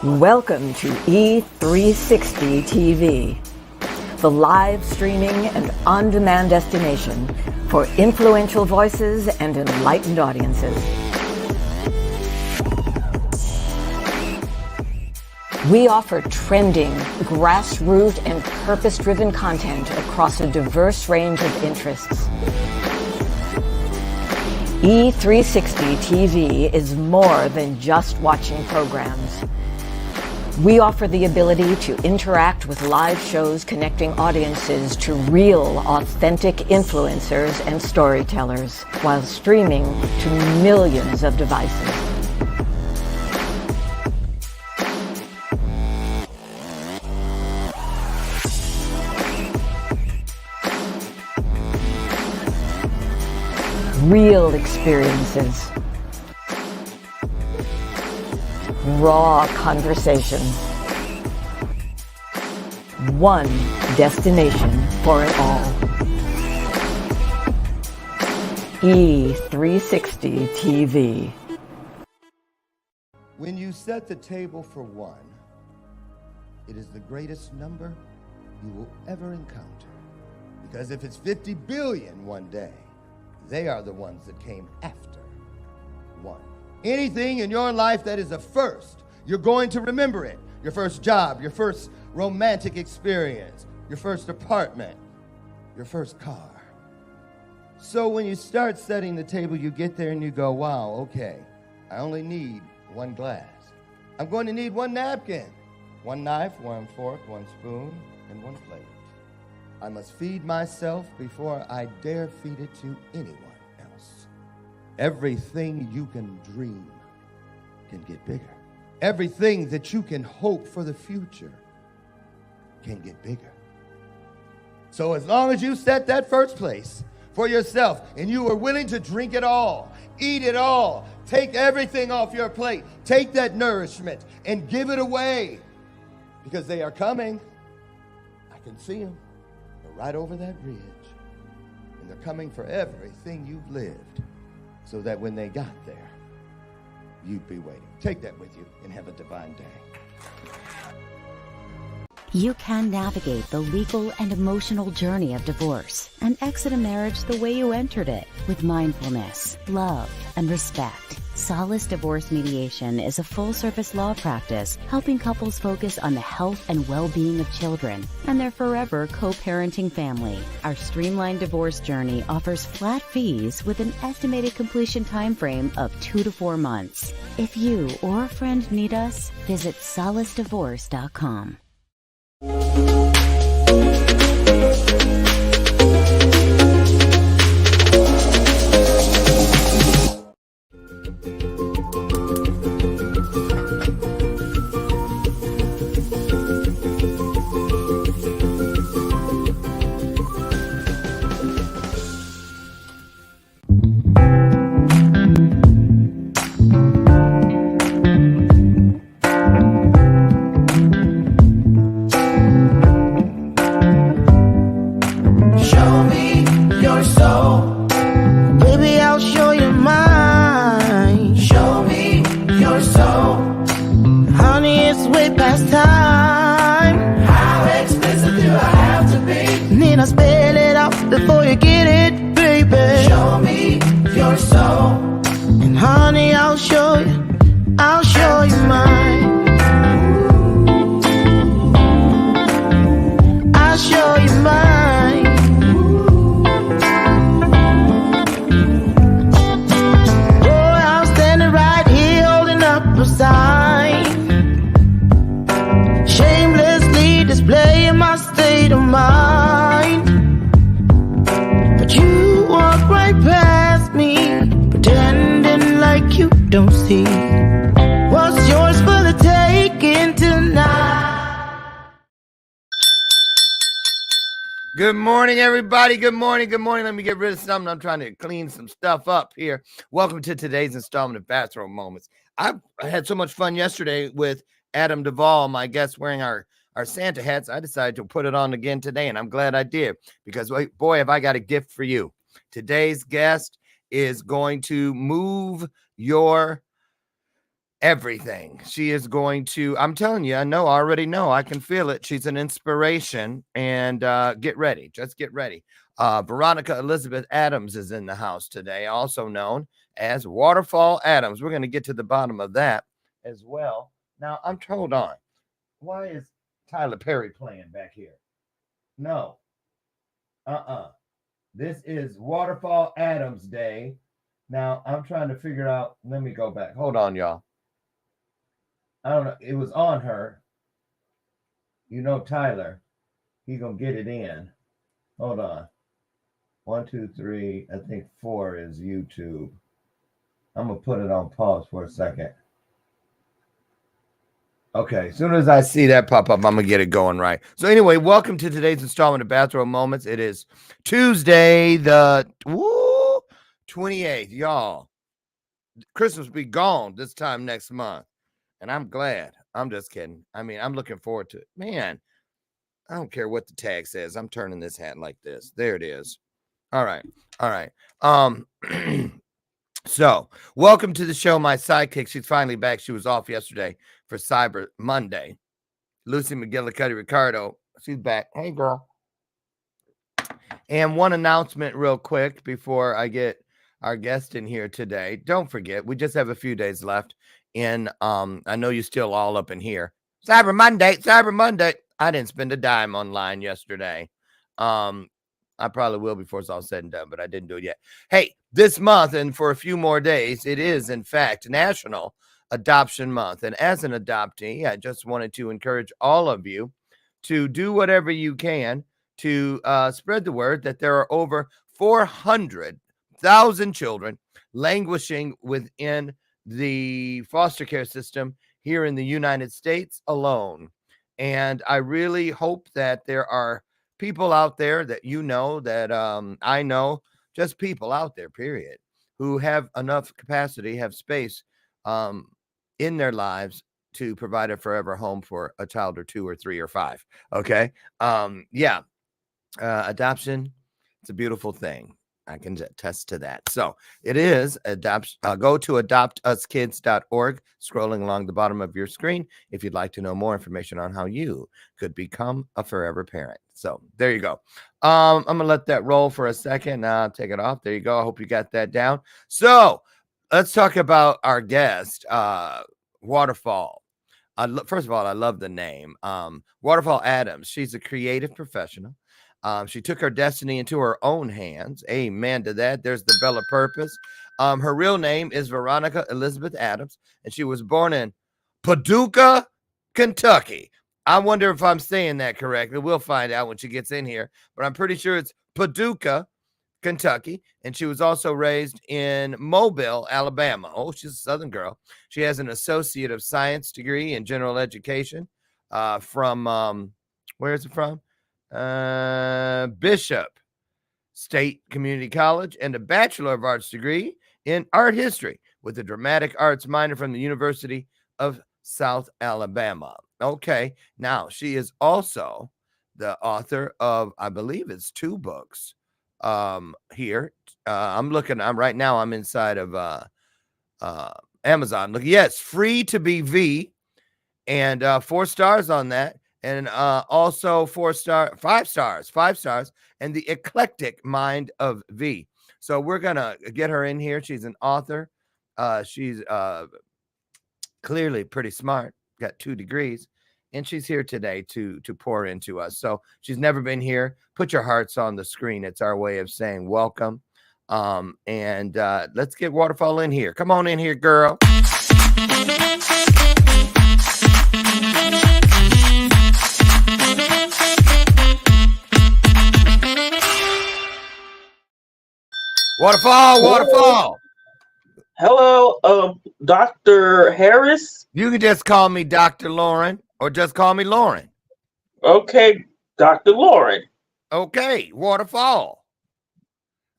Welcome to E360 TV, the live streaming and on-demand destination for influential voices and enlightened audiences. We offer trending, grassroots, and purpose-driven content across a diverse range of interests. E360 TV is more than just watching programs. We offer the ability to interact with live shows connecting audiences to real, authentic influencers and storytellers while streaming to millions of devices. Real experiences. Raw conversation. One destination for it all. E360 TV. When you set the table for one, it is the greatest number you will ever encounter. Because if it's 50 billion one day, they are the ones that came after one. Anything in your life that is a first, you're going to remember it. Your first job, your first romantic experience, your first apartment, your first car. So when you start setting the table, you get there and you go, wow, okay, I only need one glass. I'm going to need one napkin, one knife, one fork, one spoon, and one plate. I must feed myself before I dare feed it to anyone else. Everything you can dream can get bigger. Everything that you can hope for the future can get bigger. So as long as you set that first place for yourself and you are willing to drink it all, eat it all, take everything off your plate, take that nourishment and give it away because they are coming. I can see them. They're right over that ridge. And they're coming for everything you've lived so that when they got there, you'd be waiting. Take that with you and have a divine day. You can navigate the legal and emotional journey of divorce and exit a marriage the way you entered it, with mindfulness, love, and respect. Solace Divorce Mediation is a full-service law practice helping couples focus on the health and well-being of children and their forever co-parenting family. Our streamlined divorce journey offers flat fees with an estimated completion time frame of 2 to 4 months. If you or a friend need us, visit solacedivorce.com. Don't see what's yours for the taking tonight. Good morning, everybody. Good morning. Good morning. Let me get rid of something. I'm trying to clean some stuff up here. Welcome to today's installment of Bathrobe Moments. I had so much fun yesterday with Adam Duvall, my guest, wearing our Santa hats. I decided to put it on again today, and I'm glad I did because, boy, have I got a gift for you. Today's guest is going to move your everything. She is going to, I'm telling you, I already know, I can feel it. She's an inspiration, and get ready. Just get ready. Veronica Elizabeth Adams is in the house today, also known as Waterfall Adams. We're going to get to the bottom of that as well. Now, hold on. Why is Tyler Perry playing back here? No. This is Waterfall Adams Day. Now, I'm trying to figure out. Let me go back. Hold on, y'all. I don't know. It was on her. Tyler. He gonna get it in. Hold on. 1, 2, 3. I think 4 is YouTube. I'm gonna put it on pause for a second. Okay, as soon as I see that pop up, I'm going to get it going right. So anyway, welcome to today's installment of Bathrobe Moments. It is Tuesday, the 28th. Y'all, Christmas be gone this time next month. And I'm glad. I'm just kidding. I mean, I'm looking forward to it. Man, I don't care what the tag says. I'm turning this hat like this. There it is. All right. So, welcome to the show, my sidekick. She's finally back. She was off yesterday for Cyber Monday. Lucy McGillicuddy Ricardo. She's back. Hey, girl. And one announcement real quick before I get our guest in here today. Don't forget, we just have a few days left in, I know you're still all up in here. Cyber Monday. I didn't spend a dime online yesterday. I probably will before it's all said and done, but I didn't do it yet. Hey, this month and for a few more days, it is, in fact, National Adoption Month. And as an adoptee, I just wanted to encourage all of you to do whatever you can to spread the word that there are over 400,000 children languishing within the foster care system here in the United States alone. And I really hope that there are people out there that that I know, just people out there, period, who have enough capacity, have space in their lives to provide a forever home for a child or 2 or 3 or 5. Okay. Adoption, it's a beautiful thing. I can attest to that. So it is go to adoptuskids.org, scrolling along the bottom of your screen, if you'd like to know more information on how you could become a forever parent. So there you go. I'm going to let that roll for a second. Take it off. There you go. I hope you got that down. So let's talk about our guest, Waterfall. First of all, I love the name. Waterfall Adams. She's a creative professional. She took her destiny into her own hands. Amen to that. There's the Bella Purpose. Her real name is Veronica Elizabeth Adams, and she was born in Paducah, Kentucky. I wonder if I'm saying that correctly. We'll find out when she gets in here, but I'm pretty sure it's Paducah, Kentucky, and she was also raised in Mobile, Alabama. Oh, she's a Southern girl. She has an Associate of Science degree in General Education from, where is it from? Bishop State Community College, and a Bachelor of Arts degree in Art History with a Dramatic Arts minor from the University of South Alabama. Okay, now she is also the author of, I believe it's 2 books here. I'm inside of Amazon. Look, yes, Free to Be V, and 4 stars on that. And also 5 stars, and The Eclectic Mind of V. So we're going to get her in here. She's an author. She's clearly pretty smart, got 2 degrees, and she's here today to pour into us. So she's never been here. Put your hearts on the screen. It's our way of saying welcome. And let's get Waterfall in here. Come on in here, girl. Waterfall. Hello, Dr. Harris. You can just call me Dr. Lauren, or just call me Lauren. Okay, Dr. Lauren. Okay, Waterfall.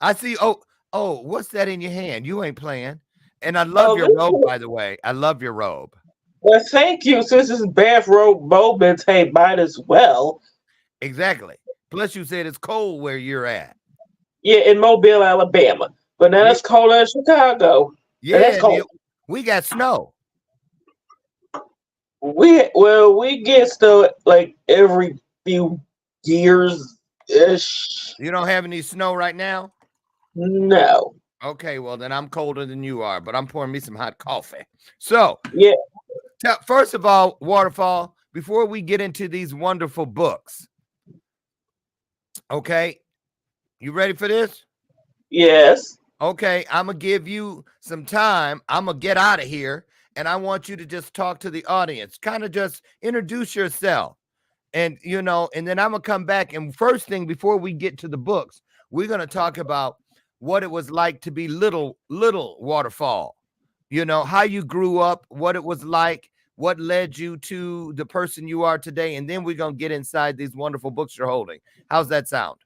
I see. Oh, what's that in your hand? You ain't playing. And I love your robe, by the way. I love your robe. Well, thank you. Since it's Bathrobe Moments, hey, might as well. Exactly. Plus, you said it's cold where you're at. Yeah, in Mobile, Alabama. But now it's cold in Chicago. Yeah, we got snow. we get stuff like every few years ish. You don't have any snow right now? No. Okay, well then I'm colder than you are, but I'm pouring me some hot coffee. So, Yeah. first of all, Waterfall, before we get into these wonderful books, okay, you ready for this? Yes. Okay, I'm gonna give you some time. I'm gonna get out of here, and I want you to just talk to the audience, kind of just introduce yourself, and and then I'm gonna come back. And first thing, before we get to the books, we're gonna talk about what it was like to be little Waterfall. How you grew up, what it was like, what led you to the person you are today, and then we're gonna get inside these wonderful books you're holding. How's that sound?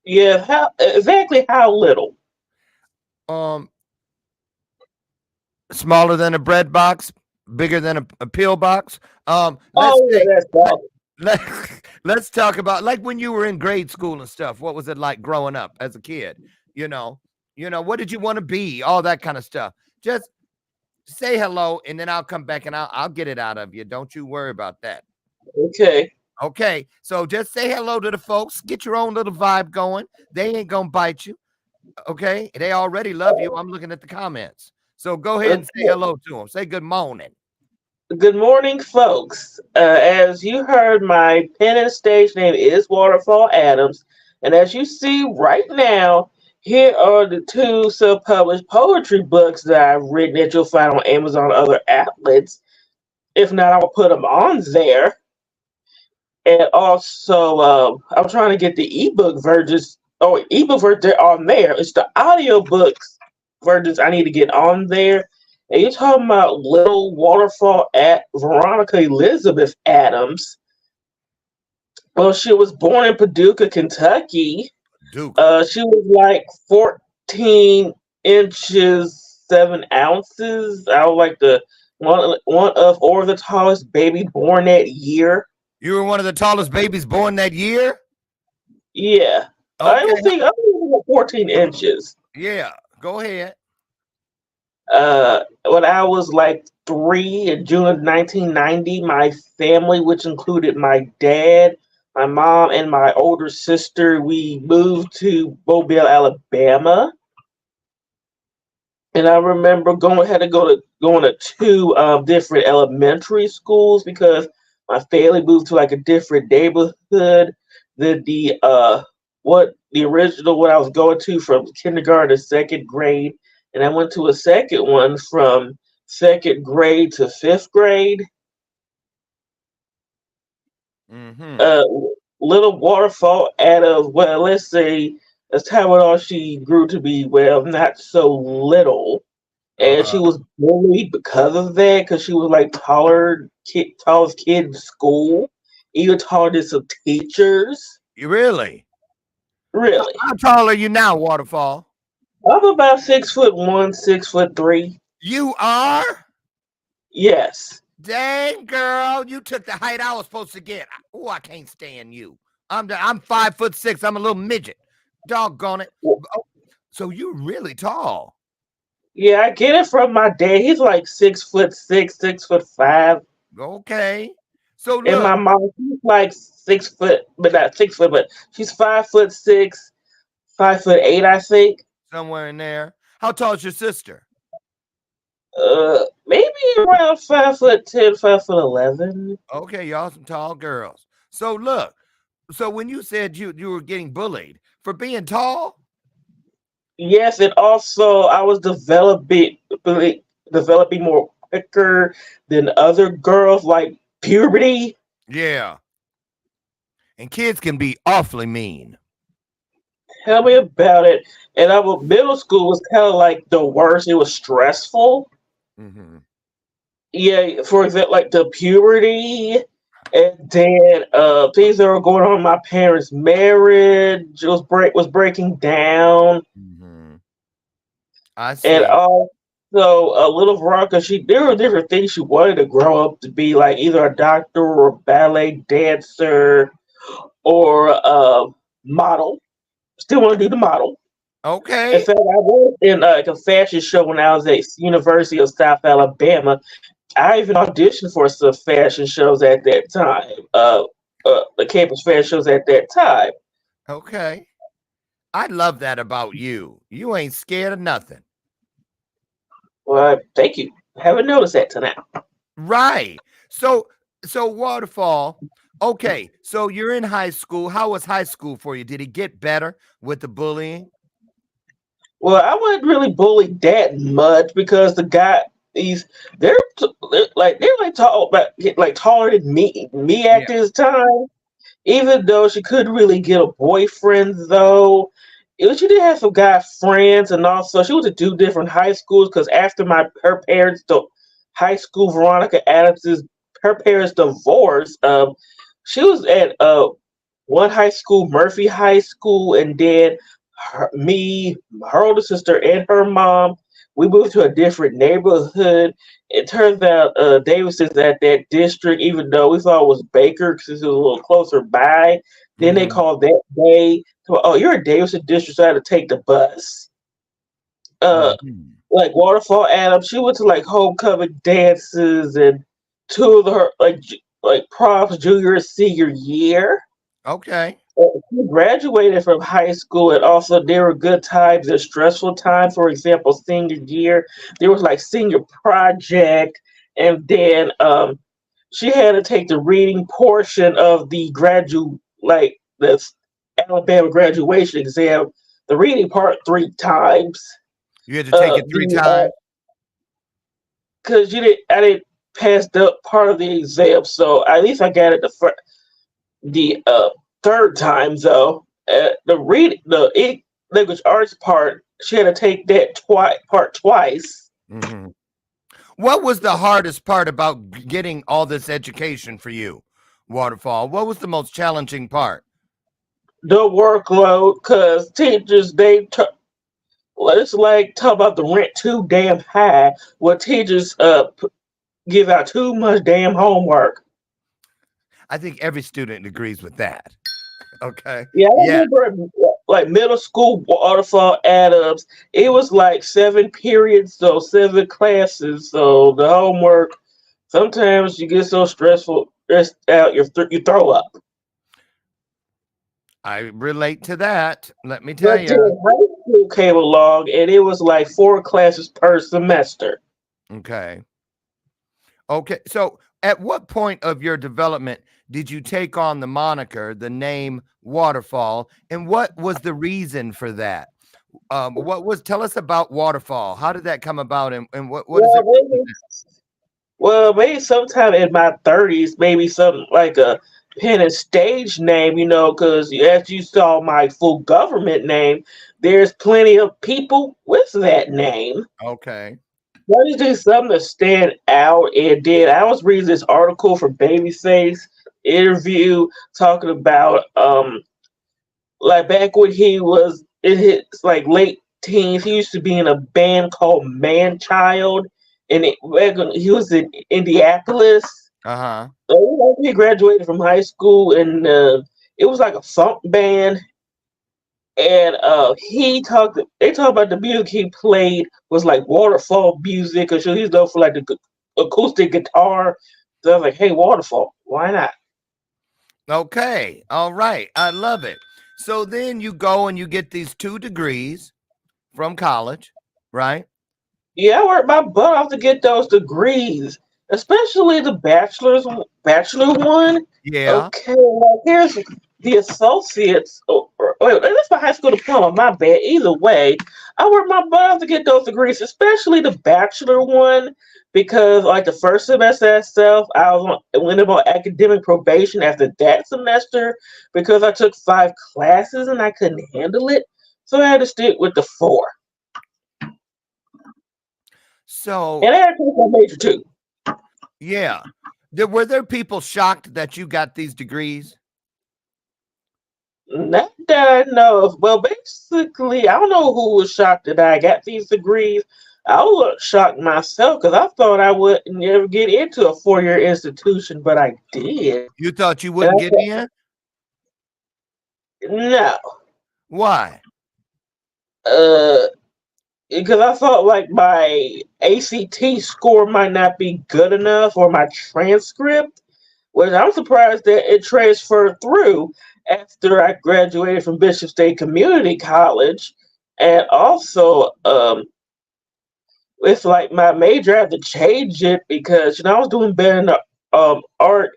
Yeah. How little? Smaller than a bread box, bigger than a pill box. Let's Oh, yeah, that's all. let's talk about like when you were in grade school and stuff. What was it like growing up as a kid? What did you want to be? All that kind of stuff. Just say hello, and then I'll come back and I'll get it out of you. Don't you worry about that. Okay. Okay. So just say hello to the folks. Get your own little vibe going. They ain't gonna bite you. Okay. They already love you. I'm looking at the comments. So go ahead and say hello to them. Say good morning. Good morning, folks. As you heard, my pen and stage name is Waterfall Adams. And as you see right now, here are the two self-published poetry books that I've written that you'll find on Amazon and other outlets. If not, I'll put them on there. And also, I'm trying to get the ebook versions. Oh, ebook versions, they're on there. It's the audiobooks versions I need to get on there. And you're talking about little Waterfall at Veronica Elizabeth Adams. Well, she was born in Paducah, Kentucky. Duke. She was like 14 inches 7 ounces. I was like the one of or the tallest baby born that year. You were one of the tallest babies born that year? Yeah. Okay. I don't think 14 inches. Yeah, go ahead. When I was like 3 in June of 1990, my family, which included my dad, my mom, and my older sister, we moved to Mobile, Alabama. And I remember going to two different elementary schools because my family moved to like a different neighborhood than the original one I was going to from kindergarten to second grade. And I went to a second one from second grade to fifth grade. Mm-hmm. Little Waterfall Adams, well, let's say as time went on, she grew to be, well, not so little. And she was bullied because of that, because she was like tallest kid in school, even taller than some teachers. You really? Really? How tall are you now, Waterfall? I'm about 6'1", 6'3". You are? Yes. Dang, girl, you took the height I was supposed to get. Oh, I can't stand you. I'm 5'6". I'm a little midget. Doggone it. Oh, so you're really tall. Yeah, I get it from my dad. He's like 6'6", 6'5". Okay. So look, and my mom, she's like 6 foot, but not 6 foot, but she's 5'6", 5'8", I think. Somewhere in there. How tall is your sister? Maybe around 5'10", 5'11". Okay, y'all some tall girls. So look, so when you said you were getting bullied for being tall? Yes, and also I was developing more quicker than other girls, like puberty. Yeah. And kids can be awfully mean. Tell me about it. And middle school was kind of like the worst. It was stressful. Mm-hmm. Yeah, for example, like the puberty, and then things that were going on in my parents' marriage was breaking down. Mm-hmm. I see. And also, little Veronica, there were different things she wanted to grow up to be, like either a doctor or a ballet dancer or a model. Still want to do the model. Okay. In fact, I worked in a fashion show when I was at University of South Alabama I even auditioned for some fashion shows at that time. The campus fashion shows at that time. Okay. I love that about you. You ain't scared of nothing. Well, thank you. Haven't noticed that till now. Right. So Waterfall. Okay. So you're in high school. How was high school for you? Did it get better with the bullying? Well, I wasn't really bullied that much because the guy these they're like tall but like taller than me at Yeah. this time. Even though she couldn't really get a boyfriend though. She did have some guy friends and also she went to two different high schools because after my her parents the high school Veronica Adams' her parents divorced. She was at one high school, Murphy High School, and then me, her older sister, and her mom, we moved to a different neighborhood. It turns out Davison's at that district, even though we thought it was Baker because it was a little closer by. Then they Mhm. called that day. Oh, you're a Davison district, so I had to take the bus. Uh, Mhm. like Waterfall Adams, she went to like homecoming dances and two of her like proms junior and senior year. Okay. She graduated from high school, and also there were good times and stressful times. For example, senior year, there was like senior project, and then she had to take the reading portion of the the Alabama graduation exam, the reading part 3 times. You had to take it 3 times. Because I didn't pass the part of the exam, so at least I got it the third time though. The language arts part, she had to take that twice. Mhm. What was the hardest part about getting all this education for you, Waterfall? What was the most challenging part? The workload, cause teachers well, it's like talk about the rent too damn high. Well, teachers give out too much damn homework. I think every student agrees with that. Okay. Yeah, I Yeah. remember like middle school Waterfall Adams. It was like 7 periods, so 7 classes. So the homework. Sometimes you get so stressed out, you throw up. I relate to that. Let me tell But then you. high school came along, and it was like 4 classes per semester. Okay. Okay. So, at what point of your development did you take on the moniker, the name Waterfall, and what was the reason for that? Tell us about Waterfall. How did that come about, and what does Well, it maybe, represent? maybe sometime in my 30s, maybe something like a pen and stage name, because as you saw my full government name, there's plenty of people with that name. Okay. Let me do something to stand out. And then I was reading this article from Babyface interview talking about like back when he was in his like late teens, he used to be in a band called Man Child, and back when he was in Indianapolis. Uh-huh. He graduated from high school, and it was like a funk band. And they talked about the music he played was like waterfall music, because he's known for like the acoustic guitar. So I was like, hey, waterfall, why not? Okay. All right. I love it. So then you go and you get these 2 degrees from college, right? Yeah, I worked my butt off to get those degrees, especially the bachelor one. Yeah. Okay, well, here's the associates. Wait, that's my high school diploma. My bad. Either way, I worked my butt off to get those degrees, especially the bachelor one, because like the first semester itself, went on academic probation after that semester because I took 5 classes and I couldn't handle it, so I had to stick with the 4. So, And I had to take my major too. yeah. Were there people shocked that you got these degrees? Not that I know of. Well, basically, I don't know who was shocked that I got these degrees. I was shocked myself because I thought I would never get into a 4-year institution, but I did. You thought you And wouldn't get in? no. Why? Uh, because I thought like my ACT score might not be good enough or my transcript, which I'm surprised that it transferred through after I graduated from Bishop State Community College. And also, it's like my major, I had to change it because, I was doing better in the art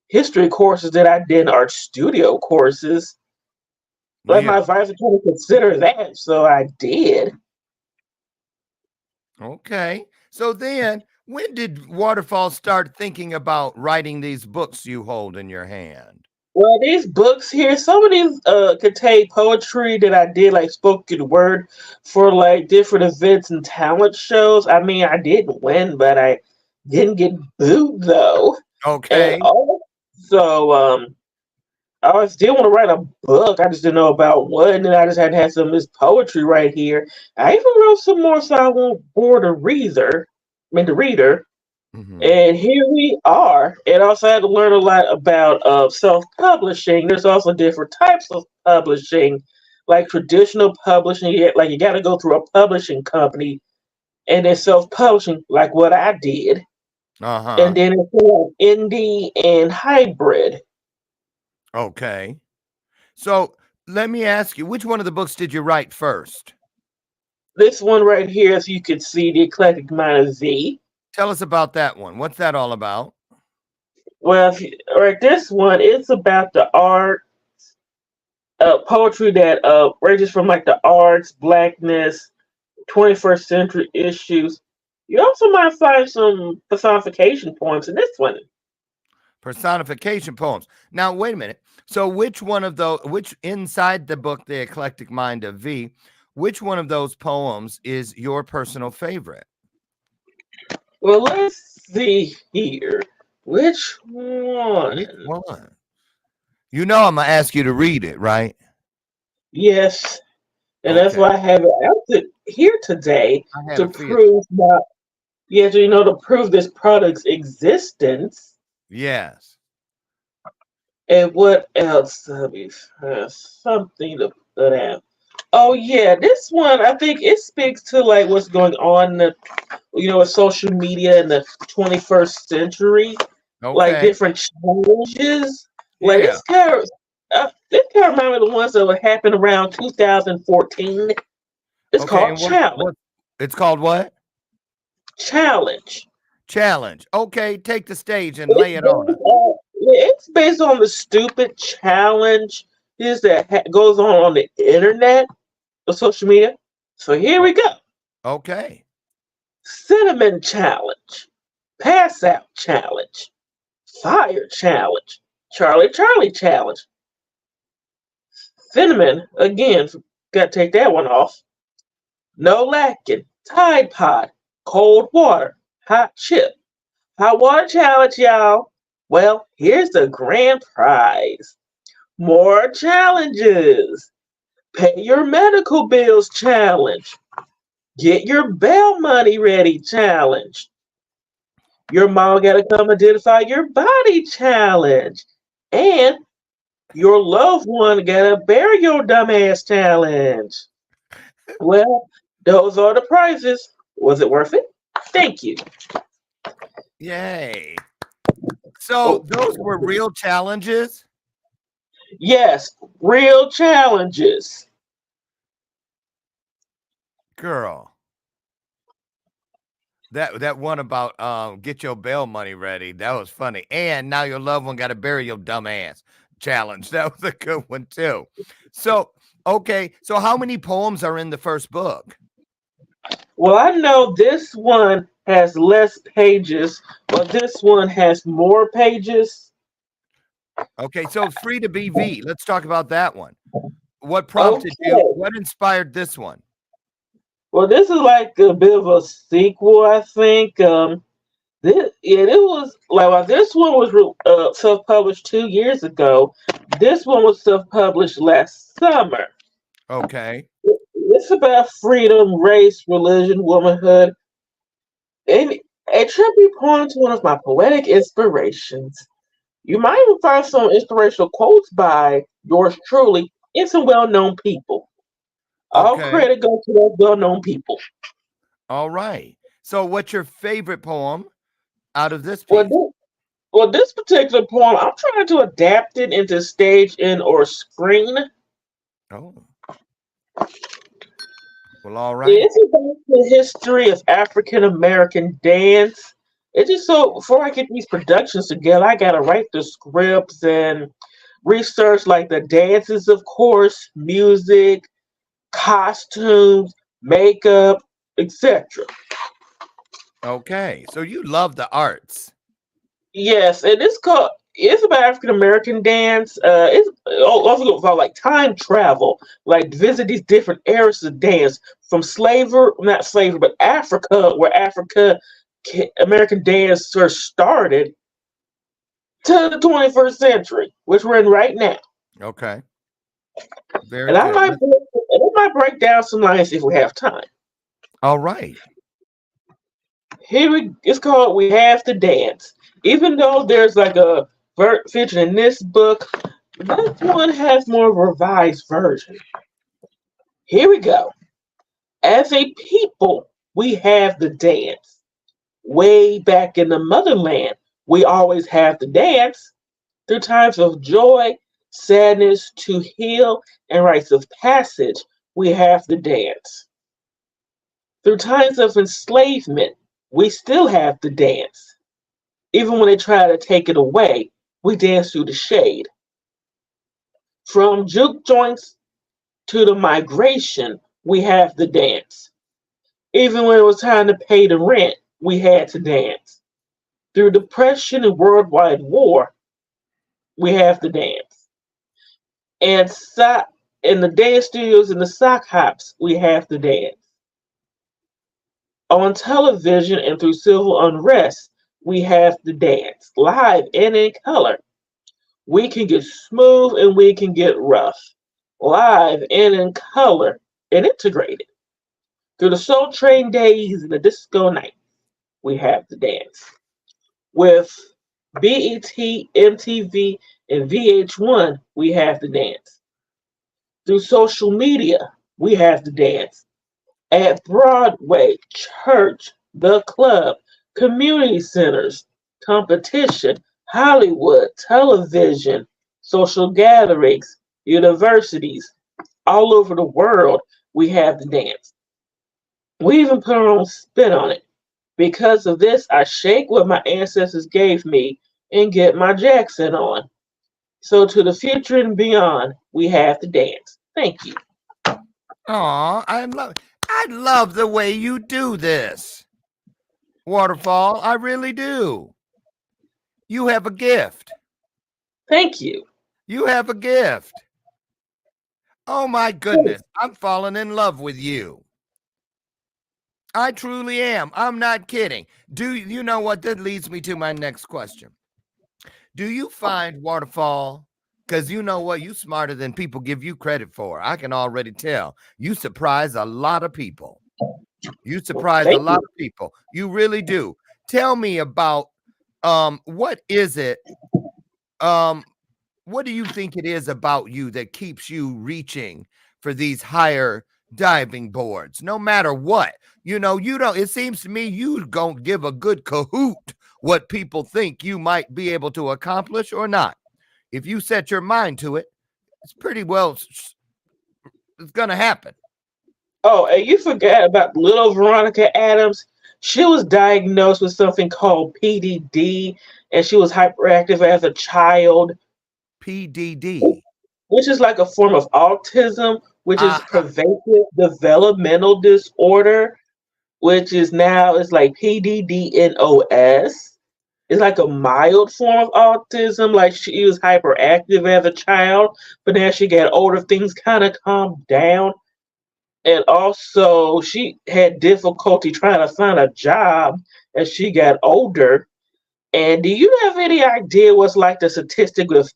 history courses that I did in art studio courses. Like Yeah. my advisor told me to consider that, so I did. Okay. So then, when did Waterfall start thinking about writing these books you hold in your hand? Well, these books here, some of these contain poetry that I did, like spoken word, for like different events and talent shows. I mean, I didn't win, but I didn't get booed though. And Okay. also, I always did want to write a book. I just didn't know about what, and then I just had to have some of this poetry right here. I even wrote some more so I won't bore the reader. The reader. Mhm. And here we are. And also, I had to learn a lot about self-publishing. There's also different types of publishing, like traditional publishing. You got to go through a publishing company, and then self-publishing, like what I did. Uh-huh. And then it's like indie and hybrid. Okay. So let me ask you, which one of the books did you write first? This one right here, as you can see, the eclectic mind of Z. Tell us about that one. What's that all about? Well, right, this one, it's about the art, poetry that ranges from like the arts, blackness, 21st century issues. You also might find some personification poems in this one. Personification poems. Now, wait a minute. So which one of those, which inside the book, The Eclectic Mind of V, which one of those poems is your personal favorite? Well, let's see here. Which one? Which one? You know I'm going to ask you to read it, right? Yes. And that's Okay. why I have it out here today I had to a feeling. prove my, to prove this product's existence. Yes. And what else? Let me find something to put out. Oh yeah, this one I think it speaks to like what's going on in the, with social media in the 21st century, like Okay. different challenges. Like Yeah. this kind of remember the ones that would happen around 2014. It's Okay. called And Challenge. it's called what? Challenge. Challenge. Okay. Take the stage and lay it on us. It's based on the stupid challenge that goes on the internet, or social media. So here we go. Okay. Cinnamon challenge, pass out challenge, fire challenge, Charlie challenge. Cinnamon again, got to take that one off. No lacking, Tide Pod, cold water, hot chip, hot water challenge, y'all. Well, here's the grand prize. More challenges. Pay your medical bills challenge. Get your bail money ready challenge. Your mom gotta come identify your body challenge. And your loved one gotta bury your dumbass challenge. Well, those are the prizes. Was it worth it? Thank you. Yay. So those were real challenges? Yes, real challenges. Girl. That one about get your bail money ready. That was funny. And now your loved one got to bury your dumb ass challenge. That was a good one too. So, okay. So how many poems are in the first book? Well, I know this one has less pages, but this one has more pages. Okay. So Free to Be V. Let's talk about that one. What prompted you? What inspired this one? Well, this is like a bit of a sequel, I think. It was like this one was self-published 2 years ago. This one was self-published last summer. Okay. It's about freedom, race, religion, womanhood, and a tribute poem to one of my poetic inspirations. You might even find some inspirational quotes by yours truly and some well-known people. All Okay. credit goes to those well-known people. All right. So what's your favorite poem out of this Well, piece? this particular poem, I'm trying to adapt it into stage and or screen. Oh, well, all right. It's about the history of African American dance. It's just so before I get these productions together, I gotta write the scripts and research like the dances, of course, music, costumes, makeup, etc. Okay. So you love the arts. Yes, and it's about African American dance. It's also about like time travel, like visit these different eras of dance from slavery, not slavery, but Africa, where American dance first started, to the 21st century, which we're in right now. Okay. Very And good. I might break down some lines if we have time. All right. It's called "We Have to Dance." Even though there's like a feature in this book, this one has more of a revised version. Here we go. As a people, we have to dance. Way back in the motherland, we always have to dance. Through times of joy, sadness, to heal, and rites of passage, we have to dance. Through times of enslavement, we still have to dance. Even when they try to take it away, we dance through the shade. From juke joints to the migration, we have to dance. Even when it was time to pay the rent, we had to dance. Through depression and worldwide war, we have to dance. And in the dance studios and the sock hops, we have to dance. On television and through civil unrest, we have to dance live and in color. We can get smooth and we can get rough, live and in color and integrated. Through the Soul Train days and the disco night, we have to dance. With BET, MTV, and VH1, we have to dance. Through social media, we have to dance. At Broadway, church, the club, community centers, competition, Hollywood, television, social gatherings, universities, all over the world, we have to dance. We even put our own spin on it. Because of this, I shake what my ancestors gave me and get my Jackson on. So to the future and beyond, we have to dance. Thank you. Aw, I love the way you do this. Waterfall, I really do. You have a gift. Thank you. You have a gift. Oh my goodness, I'm falling in love with you. I truly am. I'm not kidding. Do you know what? That leads me to my next question. Do you find Waterfall? Because you know what? You smarter than people give you credit for. I can already tell. You surprise a lot of people. You surprise a lot of people. You really do. Tell me about what is it? What do you think it is about you that keeps you reaching for these higher diving boards? No matter what, you don't. It seems to me you don't give a good cahoot what people think you might be able to accomplish or not. If you set your mind to it, it's pretty well. It's gonna happen. Oh, and you forgot about little Veronica Adams. She was diagnosed with something called PDD, and she was hyperactive as a child. PDD, which is like a form of autism, which is pervasive developmental disorder, which is now it's like PDDNOS. It's like a mild form of autism. Like she was hyperactive as a child, but now she got older, things kind of calmed down. And also, she had difficulty trying to find a job as she got older. And do you have any idea what's like the statistic with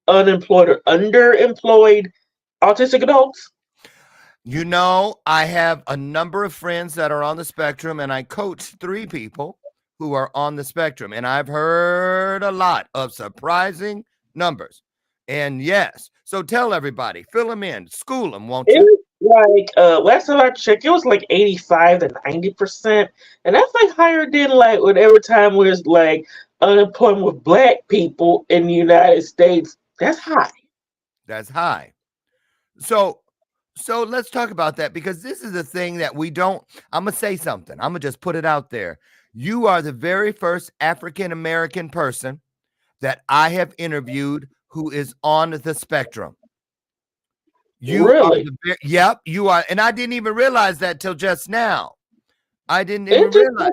unemployed or underemployed autistic adults? I have a number of friends that are on the spectrum, and I coach 3 people who are on the spectrum, and I've heard a lot of surprising numbers. And yes, so tell everybody, fill them in, school them, won't you? like last time I checked, it was like 85 to 90%, and that's like higher than like whatever time was like unemployment with black people in the United States. That's high. That's high. So let's talk about that, because this is the thing that we don't. I'm gonna say something. I'm gonna just put it out there. You are the very first African American person that I have interviewed who is on the spectrum. You are Really? yep, you are, and I didn't even realize that till just now. I didn't even It just realize.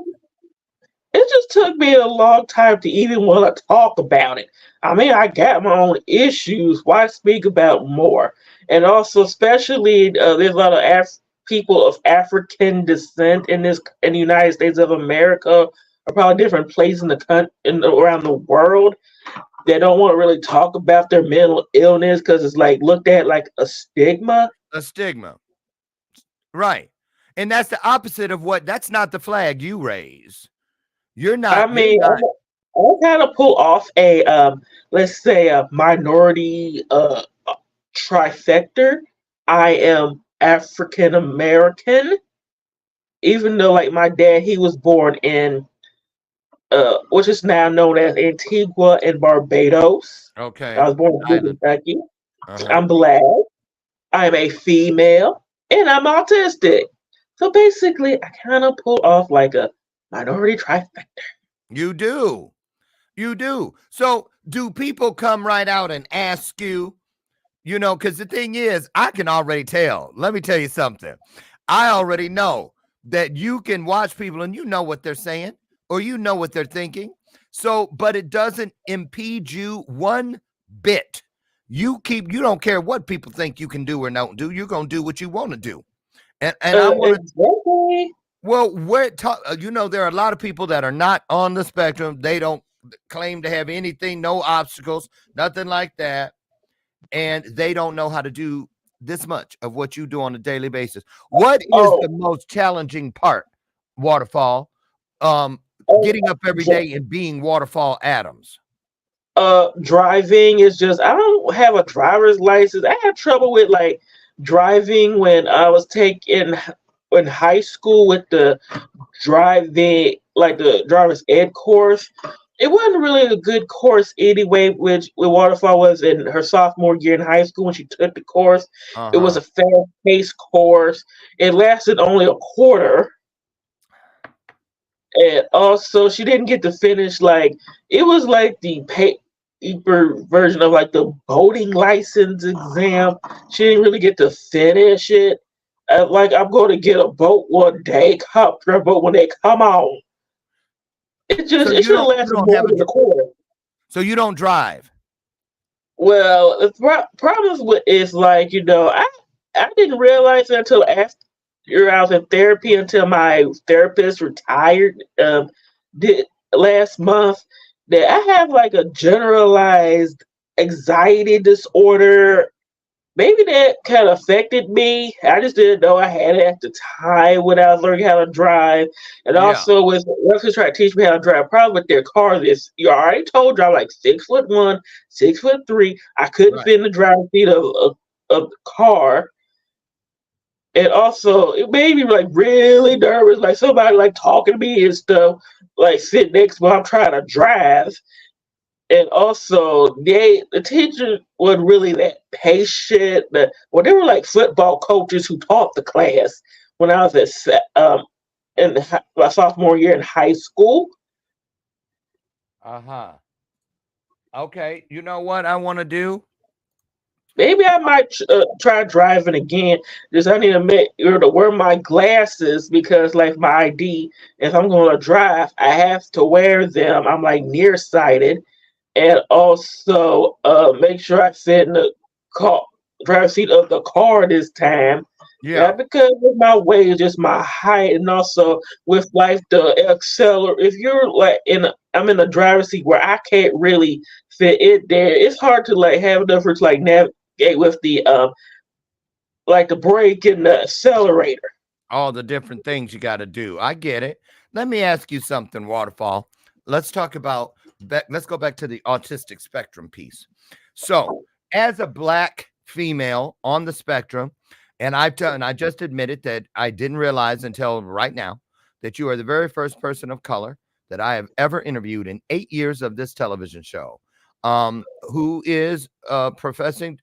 it just took me a long time to even want to talk about it. I mean, I got my own issues. Why speak about more? And also, especially, there's a lot of people of African descent in the United States of America, or probably different places in the country, around the world. They don't want to really talk about their mental illness because it's like looked at like a stigma. A stigma, right? And that's the opposite of what. That's not the flag you raise. You're I not. You're mean, not. I kind of pull off a let's say a minority trifecta. I am African American, even though like my dad, he was born in which is now known as Antigua and Barbados. I Okay. was born in Island. Kentucky. Uh-huh. I'm black. I'm a female, and I'm autistic. So basically, I kind of pull off like a minority trifecta. You do. You do. So do people come right out and ask you, because the thing is, I can already tell. Let me tell you something. I already know that you can watch people and you know what they're saying or you know what they're thinking. So, but it doesn't impede you one bit. You don't care what people think you can do or don't do. You're going to do what you want to do. And I want to, Exactly. well, there are a lot of people that are not on the spectrum. They don't claim to have anything, no obstacles, nothing like that. And they don't know how to do this much of what you do on a daily basis. What is Oh, the most challenging part, Waterfall? oh, Getting up every day and being Waterfall Adams. driving is just I don't have a driver's license. I had trouble with like driving when I was taking in high school with the driving like the driver's ed course. It wasn't really a good course anyway, which Waterfall was in her sophomore year in high school when she took the course. It was Uh-huh. a fast-paced course. It lasted only a quarter. And also, she didn't get to finish like it was like the paper version of like the boating license exam. She didn't really get to finish it. Like I'm going to get a boat one day, copter a boat when they come on. So It you should have don't lasted more have than a quarter. so you don't drive. Well, the problems with is like I didn't realize it until after I was in therapy until my therapist retired did last month that I have like a generalized anxiety disorder. Maybe that kind of affected me. I just didn't know I had it at the time when I was learning how to drive. And Yeah. also with once they try to teach me how to drive, problem with their cars is you already told you I'm like 6'1", 6'3". I couldn't Right. fit in the driving seat of the car. And also it made me like really nervous, like somebody like talking to me and stuff, like sitting next to me while I'm trying to drive. And also the teacher wasn't really that patient. Well, they were like football coaches who taught the class when I was in my sophomore year in high school. Uh-huh. Okay. You know what I want to do? Maybe I might try driving again. Just I need to to wear my glasses because like my ID, if I'm going to drive, I have to wear them. I'm like nearsighted, and also make sure I sit in the car driver's seat of the car this time. Yeah. Not because of my weight, it's just my height, and also with like the accelerator. If you're like I'm in the driver's seat where I can't really fit it there. It's hard to like have enough room to like navigate with the like the brake and the accelerator. All the different things you got to do. I get it. Let me ask you something, Waterfall. Let's talk about let's go back to the autistic spectrum piece. So, as a black female on the spectrum, And I just admitted that I didn't realize until right now that you are the very first person of color that I have ever interviewed in 8 years of this television show, who is professing,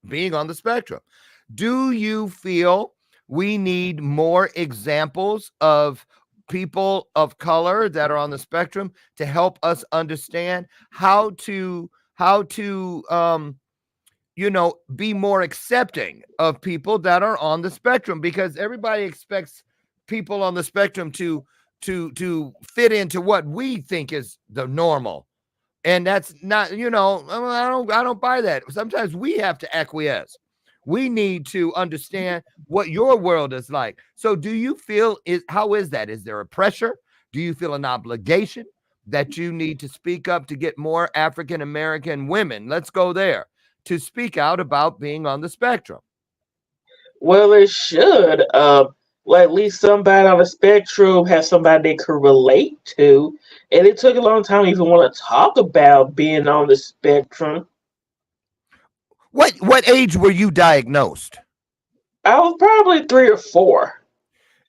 being on the spectrum. Do you feel we need more examples of people of color that are on the spectrum to help us understand how to be more accepting of people that are on the spectrum? Because everybody expects people on the spectrum to fit into what we think is the normal. And that's not, I don't buy that. Sometimes we have to acquiesce. We need to understand what your world is like. So do you feel how is that? Is there a pressure? Do you feel an obligation that you need to speak up to get more African American women? Let's go there, to speak out about being on the spectrum. Well, it should. At least somebody on the spectrum has somebody they could relate to. And it took a long time to even want to talk about being on the spectrum. What age were you diagnosed? I was probably 3 or 4.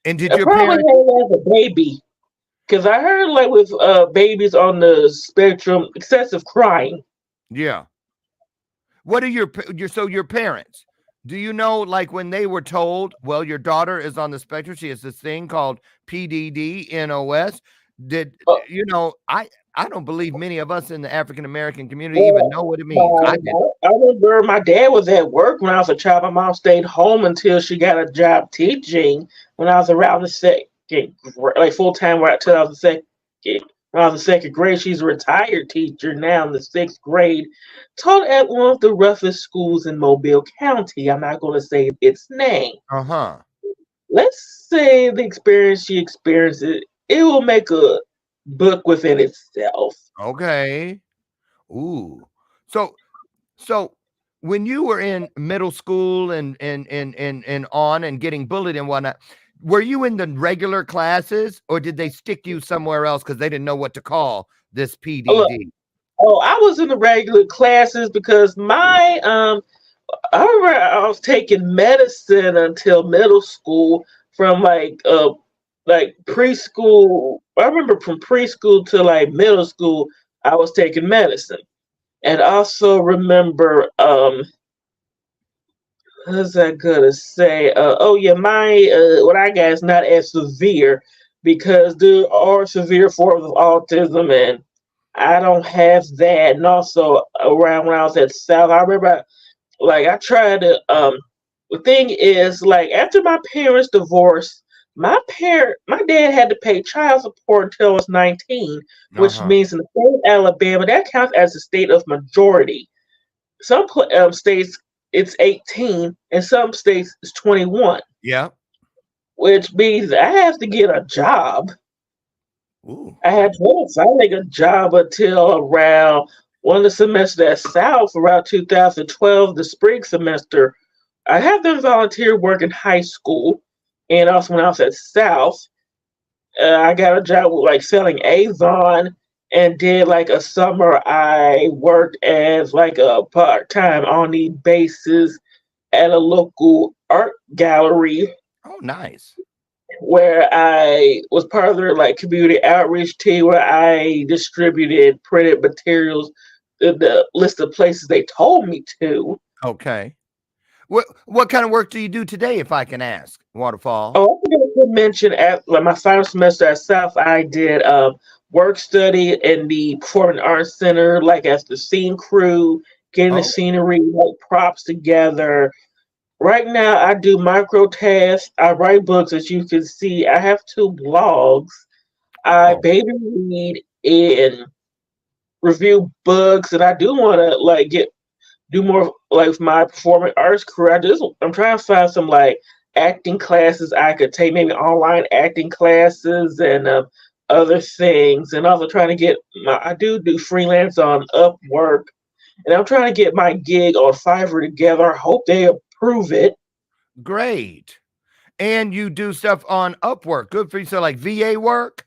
And did I your probably parents? had it as a baby. Because I heard like with babies on the spectrum, excessive crying. Yeah. What are your parents? Do you know, like, when they were told, well, your daughter is on the spectrum, she has this thing called PDD-NOS? I don't believe many of us in the African American community even know what it means. I did. I remember my dad was at work when I was a child. My mom stayed home until she got a job teaching when I was around the second grade, like full time right till I was the second. When I was in second grade, she's a retired teacher now in the 6th grade. Taught at one of the roughest schools in Mobile County. I'm not going to say its name. Let's say the experience she experienced, it will make a book within itself. Okay. Ooh. So when you were in middle school and on and getting bullied and whatnot, were you in the regular classes, or did they stick you somewhere else because they didn't know what to call this PDD? I was in the regular classes because I remember I was taking medicine until middle school from like preschool. I remember from preschool to like middle school, I was taking medicine. And also remember, what was I gonna say? My what I got is not as severe because there are severe forms of autism, and I don't have that. And also around when I was at South, I remember I tried to the thing is, like, after my parents divorced, my dad had to pay child support until I was 19, which means in the state of Alabama that counts as a state of majority. Some states it's 18, and some states it's 21. Yeah. Which means I have to get a job. Ooh. I had to make a job until around one of the semesters at South, around 2012, the spring semester. I have done volunteer work in high school, and also when I was at South, I got a job with selling Avon, and did a summer. I worked as a part-time on need basis at a local art gallery. Oh, nice. Where I was part of their community outreach team, where I distributed printed materials in the list of places they told me to. Okay. What kind of work do you do today, if I can ask, Waterfall? Oh, I forgot to mention at my final semester at South, I did work study in the Performing Arts Center, as the scene crew, getting the scenery, props together. Right now, I do micro tasks. I write books, as you can see. I have 2 blogs. I baby read and review books, and I do want to do more with my performing arts career. I'm trying to find some acting classes I could take, maybe online acting classes and other things, and also trying to get I do freelance on Upwork, and I'm trying to get my gig on Fiverr together. I hope they approve it. Great. And you do stuff on Upwork. Good for you. So VA work?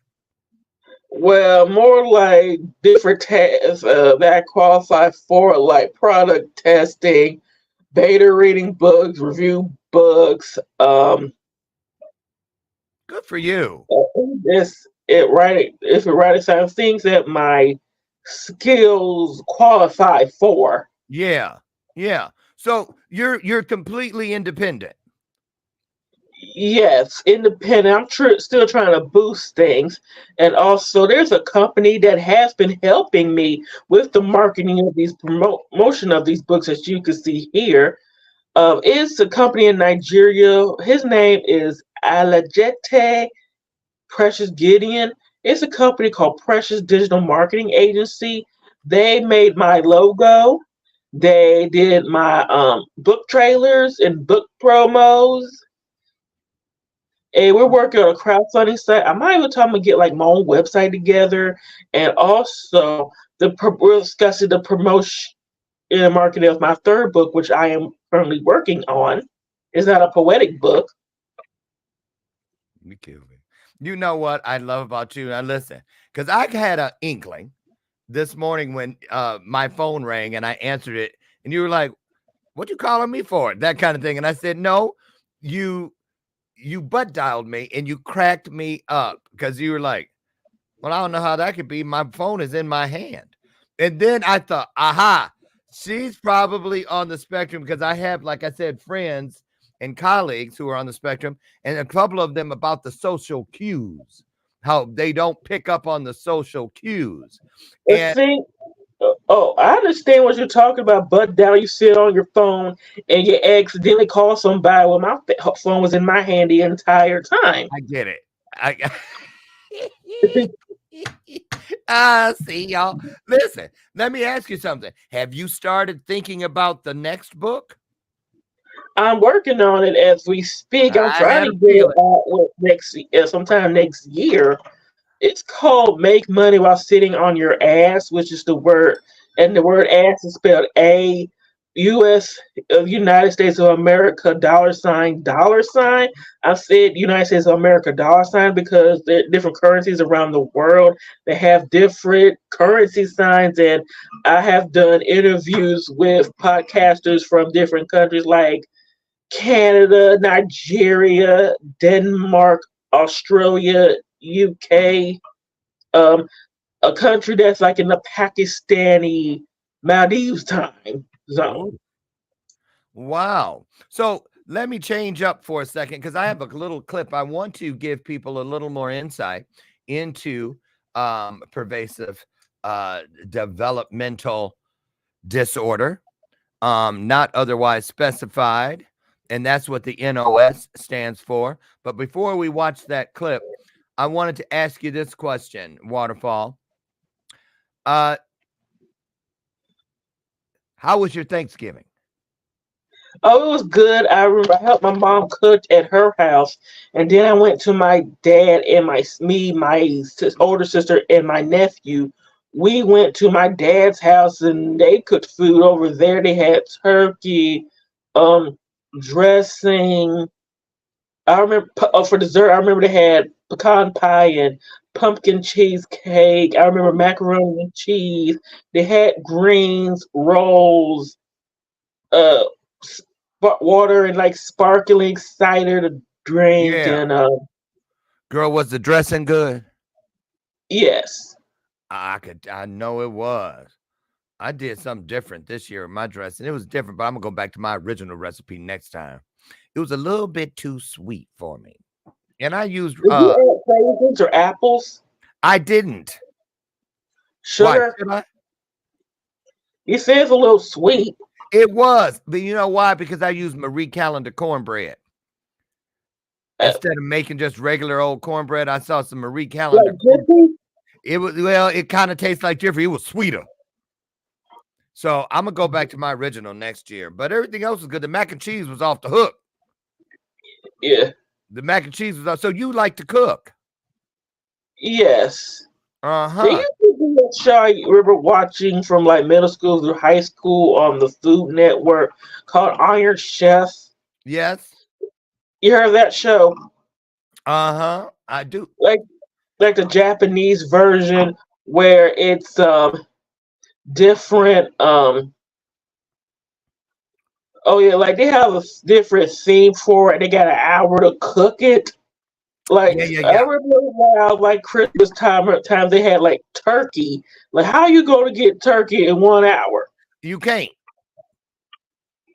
Well, more different tasks that I qualify for, product testing, beta reading books, review books. Good for you. If it writing sounds things that my skills qualify for. Yeah. Yeah. So you're completely independent. Yes, independent. Still trying to boost things, and also there's a company that has been helping me with the marketing of these promotion of these books, as you can see here. It's a company in Nigeria. His name is Alajete Precious Gideon. It's a company called Precious Digital Marketing Agency. They made my logo. They did my book trailers and book promos. And we're working on a crowdfunding site. I might even try to get like my own website together, and also we're discussing the promotion and marketing of my third book, which I am currently working on. It's not a poetic book. You kill me. You know what I love about you? Now listen, because I had an inkling this morning when my phone rang and I answered it, and you were like, "What you calling me for?" That kind of thing, and I said, "No, you butt dialed me and you cracked me up because you were like, well, I don't know how that could be. My phone is in my hand." And then I thought, aha, she's probably on the spectrum because I have, like I said, friends and colleagues who are on the spectrum, and a couple of them about the social cues, how they don't pick up on the social cues. And think, oh, I understand what you're talking about. Butt down, you sit on your phone and you accidentally call somebody. Well, my phone was in my hand the entire time. I get it. See y'all. Listen, let me ask you something. Have you started thinking about the next book? I'm working on it as we speak. I'm trying to get it out sometime next year. It's called "Make Money While Sitting on Your Ass," which is the word, and the word "ass" is spelled A, U.S. United States of America $. I said United States of America $ because there are different currencies around the world. They have different currency signs, and I have done interviews with podcasters from different countries like Canada, Nigeria, Denmark, Australia, UK, a country that's like in the Pakistani Maldives time zone. Wow. So let me change up for a second because I have a little clip. I want to give people a little more insight into pervasive developmental disorder, not otherwise specified. And that's what the NOS stands for. But before we watch that clip, I wanted to ask you this question, Waterfall. How was your Thanksgiving? Oh, it was good. I remember I helped my mom cook at her house, and then I went to my dad and my older sister, and my nephew. We went to my dad's house, and they cooked food over there. They had turkey, dressing. I remember for dessert. I remember they had pecan pie and pumpkin cheesecake. I remember macaroni and cheese. They had greens, rolls, water, and like sparkling cider to drink. Yeah. And girl, was the dressing good? Yes. I know it was. I did something different this year with my dressing. It was different, but I'm gonna go back to my original recipe next time. It was a little bit too sweet for me. And I used Did you add raisins or apples? I didn't. Sugar? Why? You said it's a little sweet. It was, but you know why? Because I used Marie Callender cornbread. Instead of making just regular old cornbread, I saw some Marie Callender. Like it kind of tastes like Jiffy. It was sweeter. So I'm gonna go back to my original next year. But everything else was good. The mac and cheese was off the hook. Yeah. The mac and cheese was off. So you like to cook? Yes. Uh-huh. There used to be a show I remember watching from like middle school through high school on the Food Network called Iron Chef. Yes. You heard of that show? Uh-huh. I do. Like the Japanese version where it's different Oh yeah, like they have a different theme for it. They got an hour to cook it. Like Yeah, yeah, I yeah. remember now, like Christmas time they had like turkey. Like how you going to get turkey in 1 hour? You can't.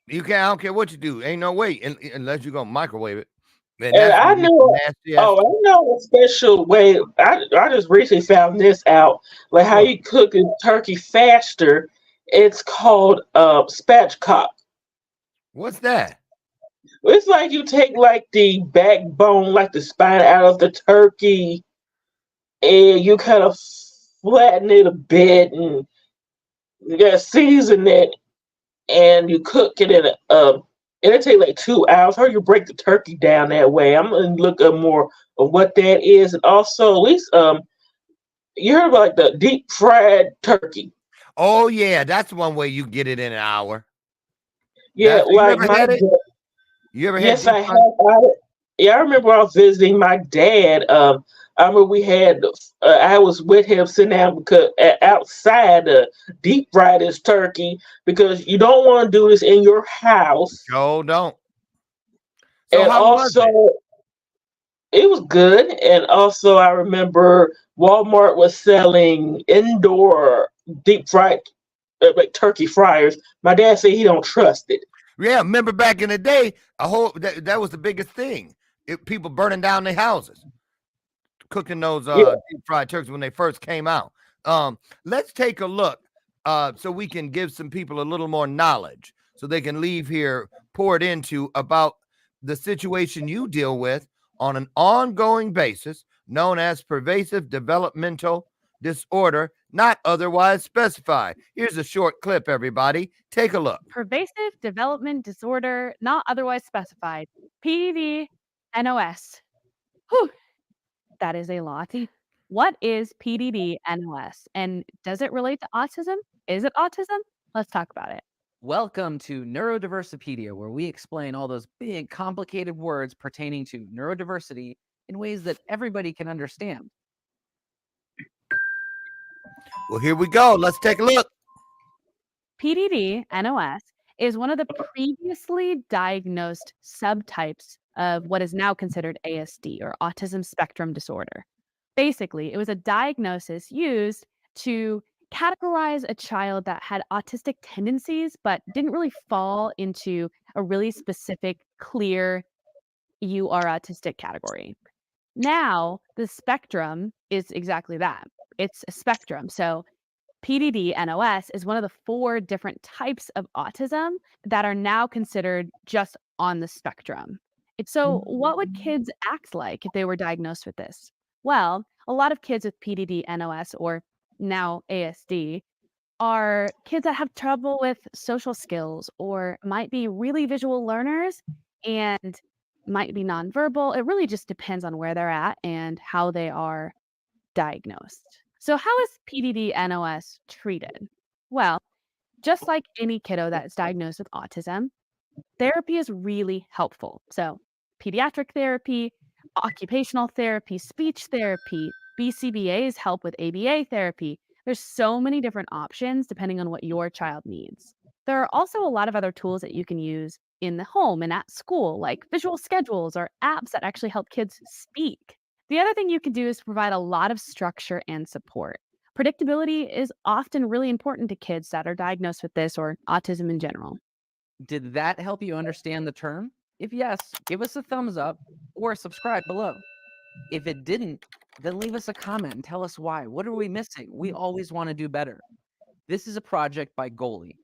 You can't. I don't care what you do. Ain't no way unless you gonna microwave it. And And that's I gonna be some know, nasty ass. oh, I know a special way. I just recently found this out, like how What? you cook a turkey faster. It's called spatchcock. What's that? It's like you take like the backbone, like the spine out of the turkey, and you kind of flatten it a bit, and you gotta season it, and you cook it in a. And it take like 2 hours. How you break the turkey down that way? I'm gonna look up more of what that is, and also at least you heard about like the deep fried turkey. Oh yeah, that's one way you get it in an hour. Yeah, You like ever had it? You ever had yes, I deep have. fried? Yeah, I remember when I was visiting my dad. I remember we had. I was with him sitting down because outside deep fried his turkey because you don't want to do this in your house. Oh, don't. So And how was also, it? it was good. And also, I remember Walmart was selling indoor deep fried like turkey fryers. My dad said he don't trust it. Yeah, remember back in the day, that was the biggest thing. People burning down their houses, cooking those Yeah. deep fried turkeys when they first came out. Let's take a look so we can give some people a little more knowledge so they can leave here poured into about the situation you deal with on an ongoing basis, known as pervasive developmental disorder, not otherwise specified. Here's a short clip, everybody. Take a look. Pervasive development disorder, not otherwise specified. PDD, NOS. Whew, that is a lot. What is PDD, NOS? And does it relate to autism? Is it autism? Let's talk about it. Welcome to Neurodiversipedia, where we explain all those big, complicated words pertaining to neurodiversity in ways that everybody can understand. Well, here we go. Let's take a look. PDD, NOS, is one of the previously diagnosed subtypes of what is now considered ASD or autism spectrum disorder. Basically, it was a diagnosis used to categorize a child that had autistic tendencies but didn't really fall into a really specific, clear, you are autistic category. Now, the spectrum is exactly that. It's a spectrum. So, PDD NOS is one of the 4 different types of autism that are now considered just on the spectrum. So, what would kids act like if they were diagnosed with this? Well, a lot of kids with PDD NOS or now ASD are kids that have trouble with social skills or might be really visual learners and might be nonverbal. It really just depends on where they're at and how they are diagnosed. So, how is PDD NOS treated? Well, just like any kiddo that is diagnosed with autism, therapy is really helpful. So, pediatric therapy, occupational therapy, speech therapy, BCBAs help with ABA therapy. There's so many different options depending on what your child needs. There are also a lot of other tools that you can use in the home and at school, like visual schedules or apps that actually help kids speak. The other thing you can do is provide a lot of structure and support. Predictability is often really important to kids that are diagnosed with this or autism in general. Did that help you understand the term? If yes, give us a thumbs up or subscribe below. If it didn't, then leave us a comment and tell us why. What are we missing? We always want to do better. This is a project by Goalie.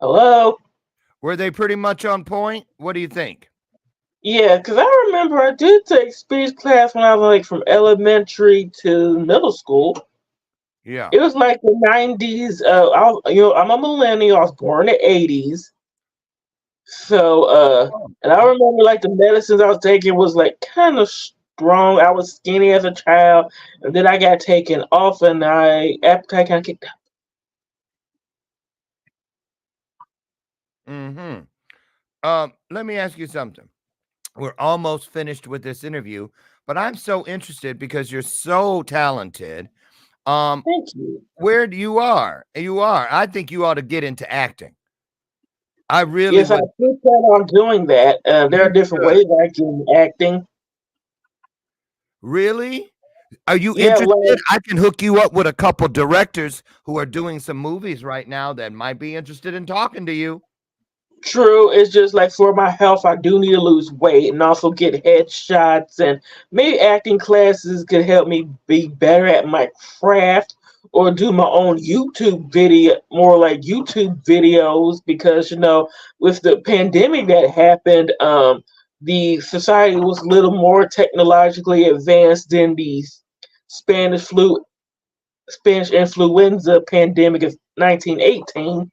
Hello. Were they pretty much on point? What do you think? Yeah, because I remember I did take speech class when I was like from elementary to middle school. Yeah. It was like the 90s. I'm a millennial. I was born in the 80s. So, and I remember like the medicines I was taking was like kind of strong. I was skinny as a child, and then I got taken off, and my appetite kind of kicked Mm-hmm. Let me ask you something. We're almost finished with this interview, but I'm so interested because you're so talented. Thank you. Where you are. I think you ought to get into acting. I really Yes, I would. do plan on doing that. There are You different should. ways I can acting. Really? Are you Yeah, interested? like I can hook you up with a couple directors who are doing some movies right now that might be interested in talking to you. true. It's just like for my health, I do need to lose weight and also get headshots, and maybe acting classes could help me be better at my craft, or do my own YouTube video, more like YouTube videos, because with the pandemic that happened, the society was a little more technologically advanced than the Spanish flu, Spanish influenza pandemic of 1918.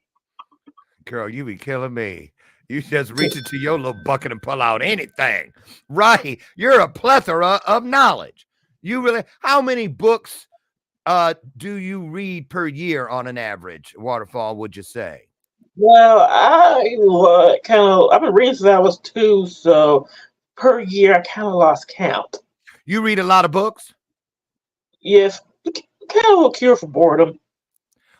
Girl, you be killing me. You just reach into your little bucket and pull out anything. Right. You're a plethora of knowledge. You really, how many books do you read per year on an average, Waterfall, would you say? Well, I've been reading since I was two, so per year I kind of lost count. You read a lot of books? Yes, kind of a cure for boredom.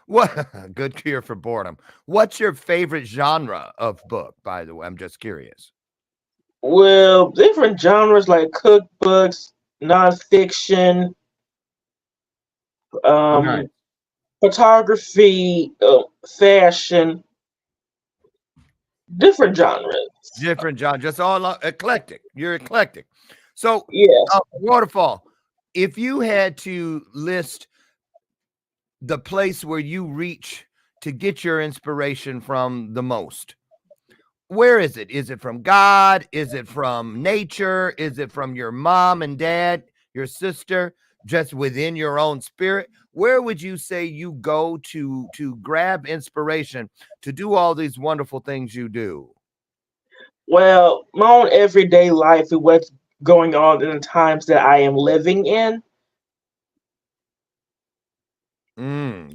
What good cure for boredom. What's your favorite genre of book, by the way? I'm just curious. Well, different genres like cookbooks, nonfiction, Nice. um, photography, fashion, different genres. Different genre, just all eclectic. You're eclectic. So, Yes. Waterfall, if you had to list the place where you reach to get your inspiration from the most, where is it? Is it from God? Is it from nature? Is it from your mom and dad, your sister, just within your own spirit? Where would you say you go to grab inspiration to do all these wonderful things you do? Well, my own everyday life and what's going on in the times that I am living in.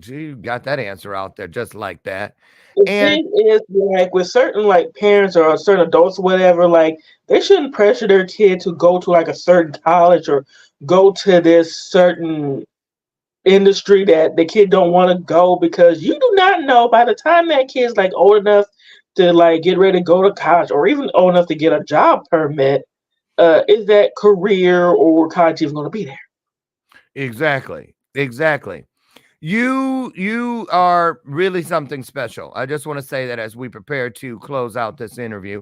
So you got that answer out there just like that. The And thing is, like with certain like parents or certain adults, or whatever, like they shouldn't pressure their kid to go to like a certain college or go to this certain industry that the kid don't want to go, because you do not know by the time that kid's like old enough to like get ready to go to college or even old enough to get a job permit, is that career or college even going to be there? exactly. You are really something special. I just want to say that as we prepare to close out this interview.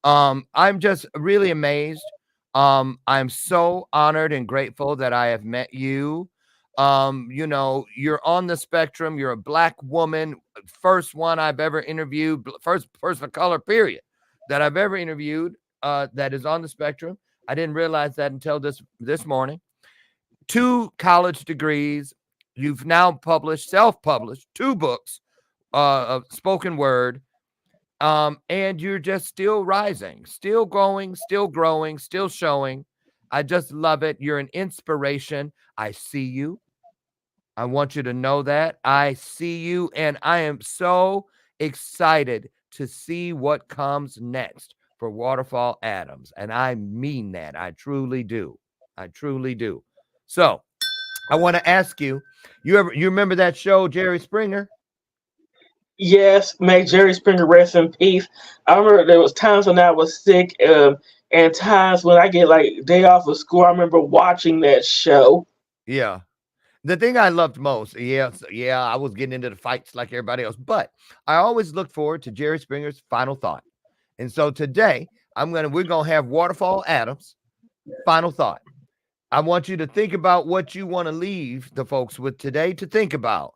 I'm just really amazed. I'm so honored and grateful that I have met you. You're on the spectrum. You're a Black woman, first one I've ever interviewed, first person of color, period, that I've ever interviewed that is on the spectrum. I didn't realize that until this morning. 2 college degrees. You've now self-published 2 books of spoken word. And you're just still rising, still going, still growing, still showing. I just love it. You're an inspiration. I see you. I want you to know that. I see you, and I am so excited to see what comes next for Waterfall Adams. And I mean that. I truly do. I truly do. So I want to ask you, you remember that show, Jerry Springer? Yes, may Jerry Springer rest in peace. I remember there was times when I was sick, and times when I get like day off of school. I remember watching that show. Yeah. The thing I loved most, I was getting into the fights like everybody else, but I always look forward to Jerry Springer's final thought. And so today we're gonna have Waterfall Adams final thought. I want you to think about what you want to leave the folks with today to think about.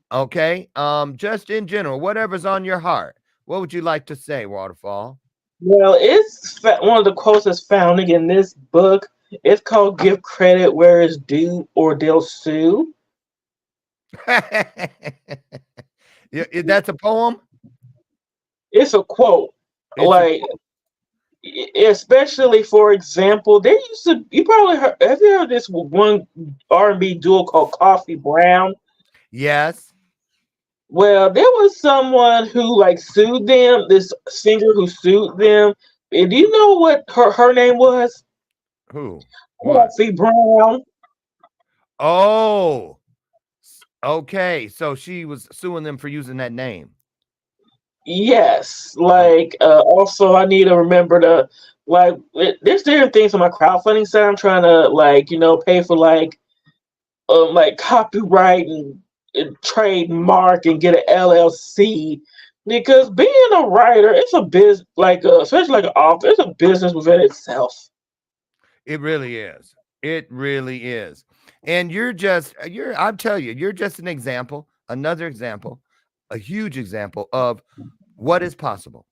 Okay. Just in general, whatever's on your heart. What would you like to say, Waterfall? Well, it's one of the quotes that's found in this book. It's called "Give Credit Where It's Due, or They'll Sue." That's a poem. It's a quote. Like, especially for example, there used to, you probably have you heard this one R&B duo called Coffee Brown? Yes. Well, there was someone who like sued them, this singer who sued them. And do you know what her name was? Who? What? Coffee Brown. Oh, Okay, so she was suing them for using that name. Yes, like also I need to remember to there's different things on my crowdfunding site. I'm trying to pay for like copyright and trademark and get an LLC because being a writer it's a business especially like an author it's a business within itself. It really is. It really is. And I'm telling you, you're just an example, another example, a huge example of what is possible.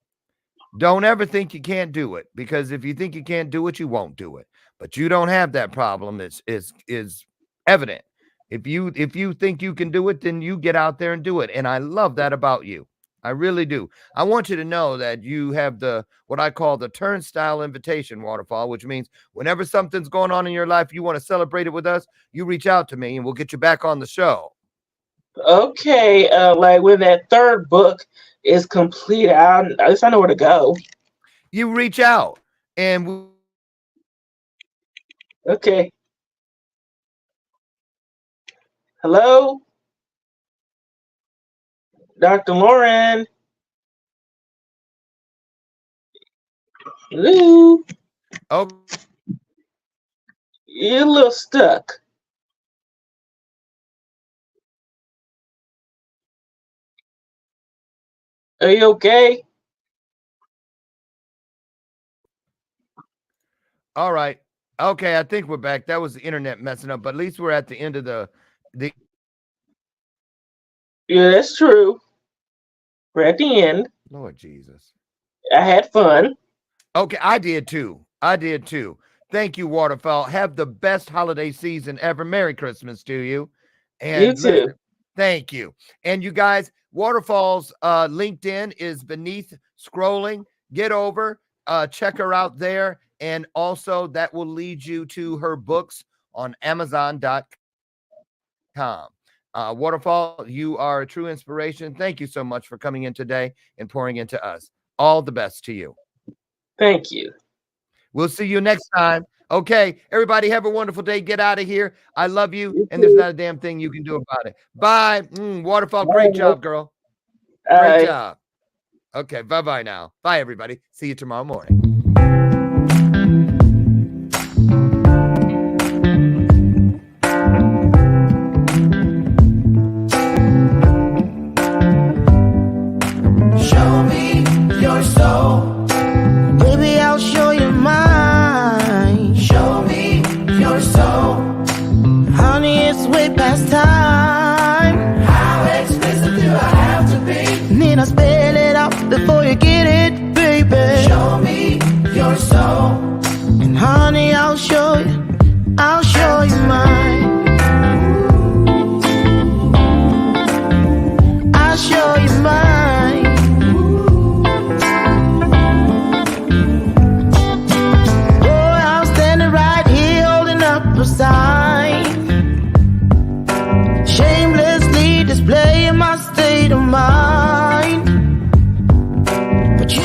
Don't ever think you can't do it, because if you think you can't do it, you won't do it. But you don't have that problem. Is evident. If you think you can do it, then you get out there and do it. And I love that about you. I really do. I want you to know that you have what I call the turnstile invitation, Waterfall, which means whenever something's going on in your life, you want to celebrate it with us, you reach out to me and we'll get you back on the show. Okay, like when that third book is completed, at least I know where to go. You reach out and okay. Hello? Dr. Lauren? Hello? Oh, You're a little stuck. Are you okay? all right. Okay, I think we're back. That was the internet messing up, but at least we're at the end of the Yeah, that's true. We're at the end. Lord Jesus. I had fun. Okay, I did too. Thank you, Waterfall. Have the best holiday season ever. Merry Christmas to you. And You too. listen, thank you. And you guys, Waterfall's LinkedIn is beneath scrolling. Get over, check her out there. And also that will lead you to her books on Amazon.com. Waterfall, you are a true inspiration. Thank you so much for coming in today and pouring into us. All the best to you. Thank you. We'll see you next time. Okay, everybody have a wonderful day. Get out of here. I love you, and there's not a damn thing you can do about it. Bye. Waterfall, great job, girl. Great job. Okay, bye-bye now. Bye, everybody. See you tomorrow morning. Show me your soul. Baby, I'll show you mine. Show me your soul. Honey, it's way past time. How expensive do I have to be? Need I spell it out before you get it, baby? Show me your soul. And honey, I'll show you mine. I'll show you mine. Oh, I'm standing right here holding up a sign, shamelessly displaying my state of mind. But you